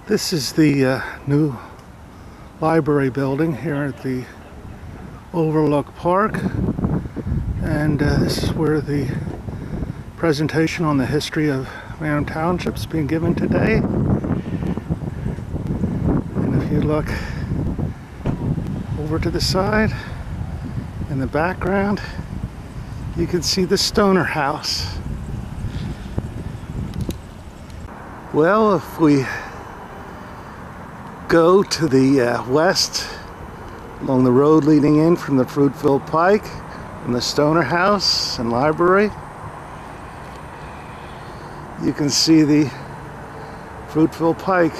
This is the new library building here at the Overlook Park, and this is where the presentation on the history of Manheim Township is being given today. And if you look over to the side in the background, you can see the Stoner House. Well, if we go to the west along the road leading in from the Fruitville Pike and the Stoner House and Library, you can see the Fruitville Pike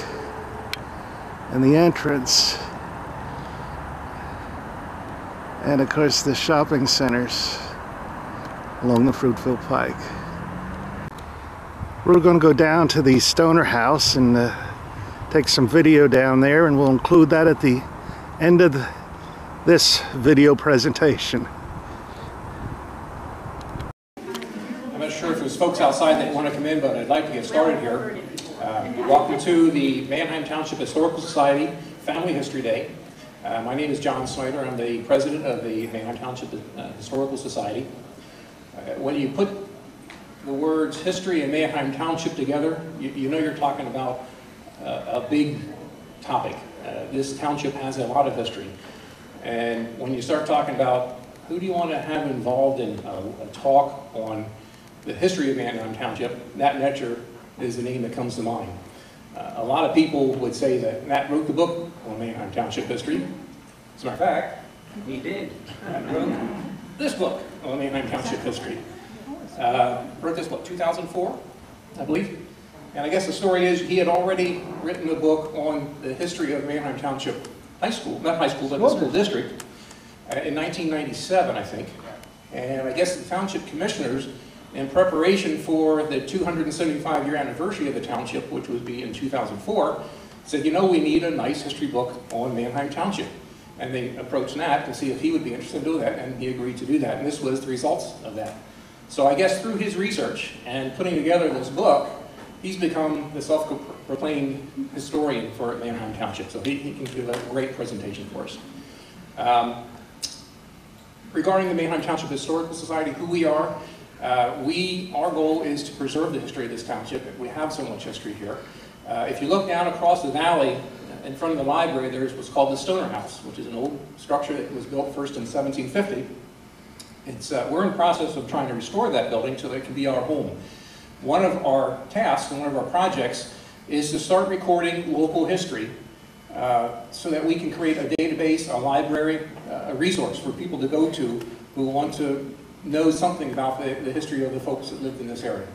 and the entrance, and of course the shopping centers along the Fruitville Pike. We're going to go down to the Stoner House and take some video down there, and we'll include that at the end of this video presentation. I'm not sure if there's folks outside that want to come in, but I'd like to get started here. Welcome to the Manheim Township Historical Society Family History Day. My name is John Snyder. I'm the president of the Manheim Township Historical Society. When you put the words history and Manheim Township together, you know you're talking about a big topic. This township has a lot of history. And when you start talking about who do you want to have involved in a talk on the history of Manheim Township, Nat Netscher is the name that comes to mind. A lot of people would say that Nat wrote the book on Manheim Township history. As a matter of fact, he did. Nat wrote this book on Manheim Township history. Wrote this book 2004, I believe. And I guess the story is he had already written a book on the history of Manheim Township High School, not high school, but the school district, in 1997, I think. And I guess the township commissioners, in preparation for the 275-year anniversary of the township, which would be in 2004, said, you know, we need a nice history book on Manheim Township. And they approached Nat to see if he would be interested in doing that, and he agreed to do that. And this was the results of that. So I guess through his research and putting together this book, he's become the self-proclaimed historian for Manheim Township. So he can give a great presentation for us. Regarding the Manheim Township Historical Society, who we are, our goal is to preserve the history of this township. We have so much history here. If you look down across the valley in front of the library, there's what's called the Stoner House, which is an old structure that was built first in 1750. We're in the process of trying to restore that building so that it can be our home. One of our tasks and one of our projects is to start recording local history so that we can create a database, a library, a resource for people to go to who want to know something about the history of the folks that lived in this area.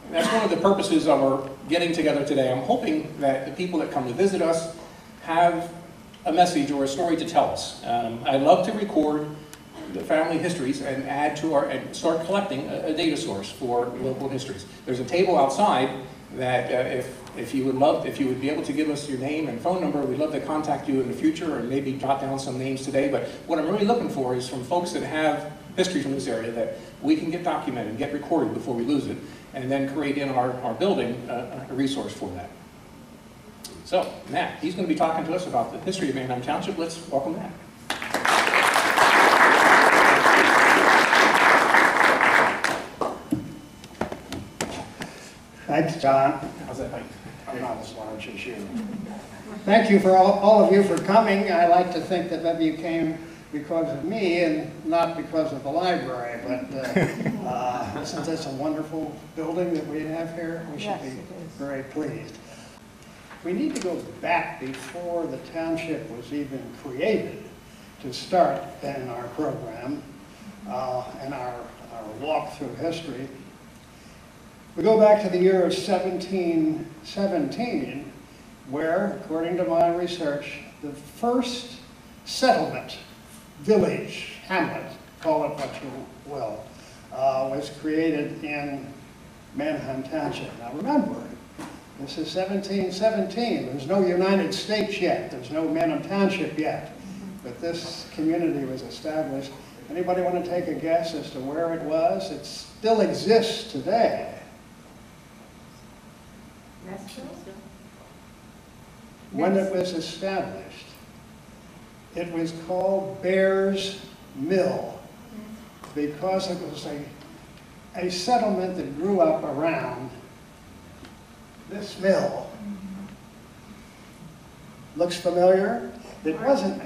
And that's one of the purposes of our getting together today. I'm hoping that the people that come to visit us have a message or a story to tell us. I love to record the family histories and add to and start collecting a data source for local histories. There's a table outside that if you would be able to give us your name and phone number, we'd love to contact you in the future, or maybe jot down some names today. But what I'm really looking for is from folks that have history from this area that we can get documented, get recorded before we lose it, and then create in our building a resource for that. So Nat, he's going to be talking to us about the history of Manheim Township. Let's welcome Nat. Thanks, John. How's that like? I'm not as large as you. Thank you for all of you for coming. I like to think that maybe you came because of me and not because of the library, but isn't this a wonderful building that we have here? We should be very pleased. We need to go back before the township was even created to start then our program and our walk through history. We go back to the year of 1717, where, according to my research, the first settlement, village, hamlet, call it what you will, was created in Manheim Township. Now remember, this is 1717. There's no United States yet. There's no Manheim Township yet. But this community was established. Anybody want to take a guess as to where it was? It still exists today. when it was established, it was called Bear's Mill because it was a settlement that grew up around this mill. Looks familiar? It wasn't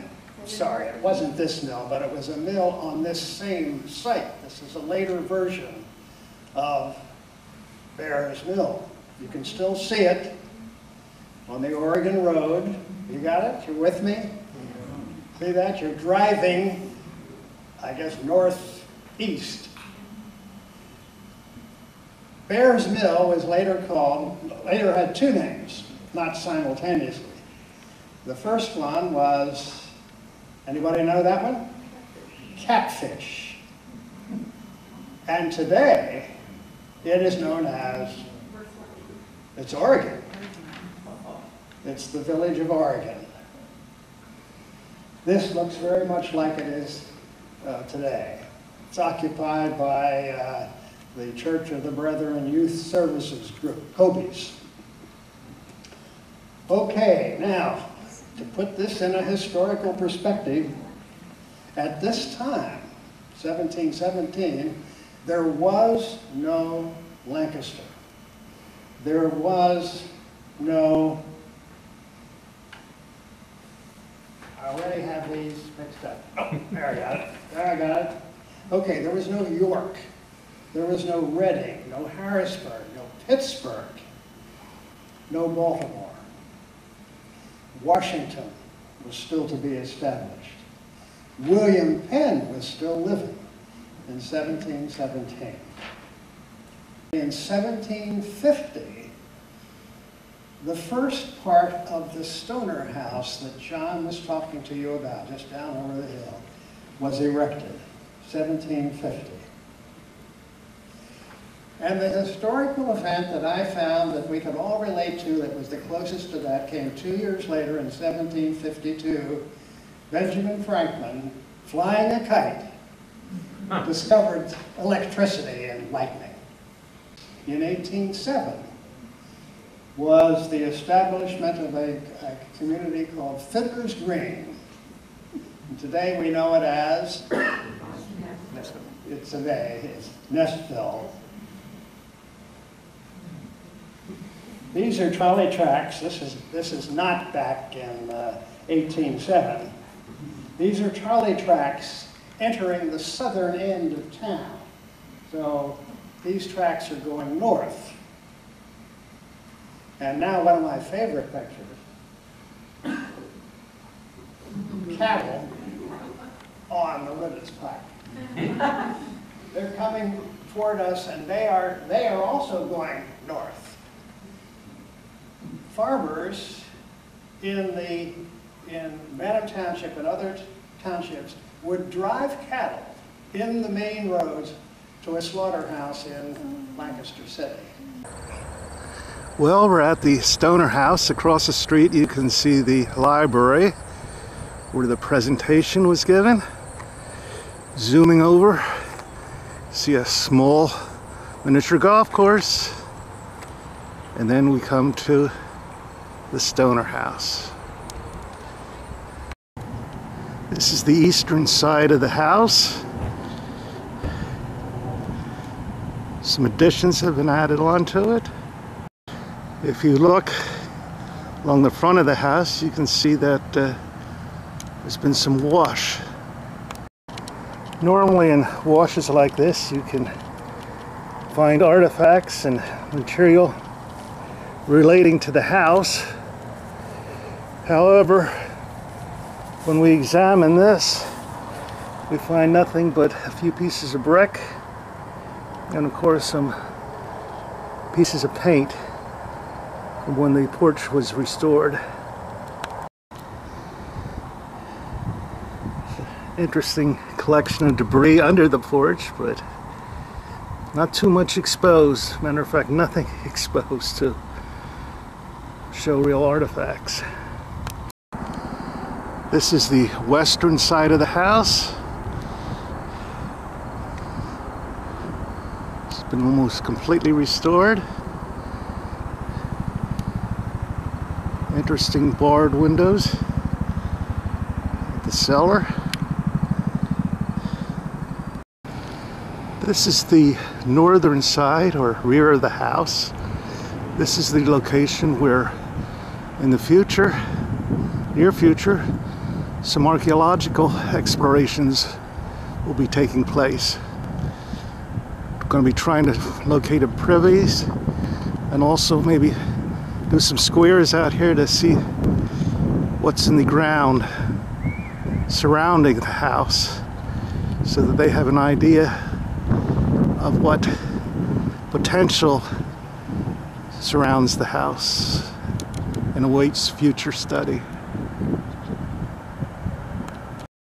this mill, but it was a mill on this same site. This is a later version of Bear's Mill. You can still see it on the Oregon Road. You got it? You're with me? See that? You're driving, I guess, northeast. Bear's Mill was later had two names, not simultaneously. The first one was, anybody know that one? Catfish. And today, it is known as, it's Oregon. It's the village of Oregon. This looks very much like it is today. It's occupied by the Church of the Brethren Youth Services Group, COBIES. Okay, now, to put this in a historical perspective, at this time, 1717, there was no Lancaster. There was no, I already have these mixed up. Oh, there I got it. There I got it. Okay, there was no York. There was no Reading, no Harrisburg, no Pittsburgh, no Baltimore. Washington was still to be established. William Penn was still living in 1717. In 1750, the first part of the Stoner House that John was talking to you about, just down over the hill, was erected, 1750. And the historical event that I found that we could all relate to that was the closest to that came 2 years later in 1752. Benjamin Franklin, flying a kite, discovered electricity and lightning. In 1807 was the establishment of a community called Fiddler's Green. And today we know it as, it's Nestville. These are trolley tracks. This is not back in 1807. These are trolley tracks entering the southern end of town. So these tracks are going north. And now one of my favorite pictures, cattle on the Lidditz Pike. They're coming toward us, and they are also going north. Farmers in Manheim Township and other townships would drive cattle in the main roads to a slaughterhouse in Lancaster City. Well, we're at the Stoner House. Across the street you can see the library where the presentation was given. Zooming over, see a small miniature golf course, and then we come to the Stoner House. This is the eastern side of the house. Some additions have been added onto it. If you look along the front of the house, you can see that there's been some wash. Normally in washes like this, you can find artifacts and material relating to the house. However, when we examine this, we find nothing but a few pieces of brick and of course some pieces of paint from when the porch was restored. Interesting collection of debris under the porch, but not too much exposed. Matter of fact, nothing exposed to show real artifacts. This is the western side of the house. It's been almost completely restored. Interesting barred windows at the cellar. This is the northern side or rear of the house. This is the location where in the future, near future, some archaeological explorations will be taking place. We're going to be trying to locate a privies and also maybe do some squares out here to see what's in the ground surrounding the house so that they have an idea of what potential surrounds the house and awaits future study.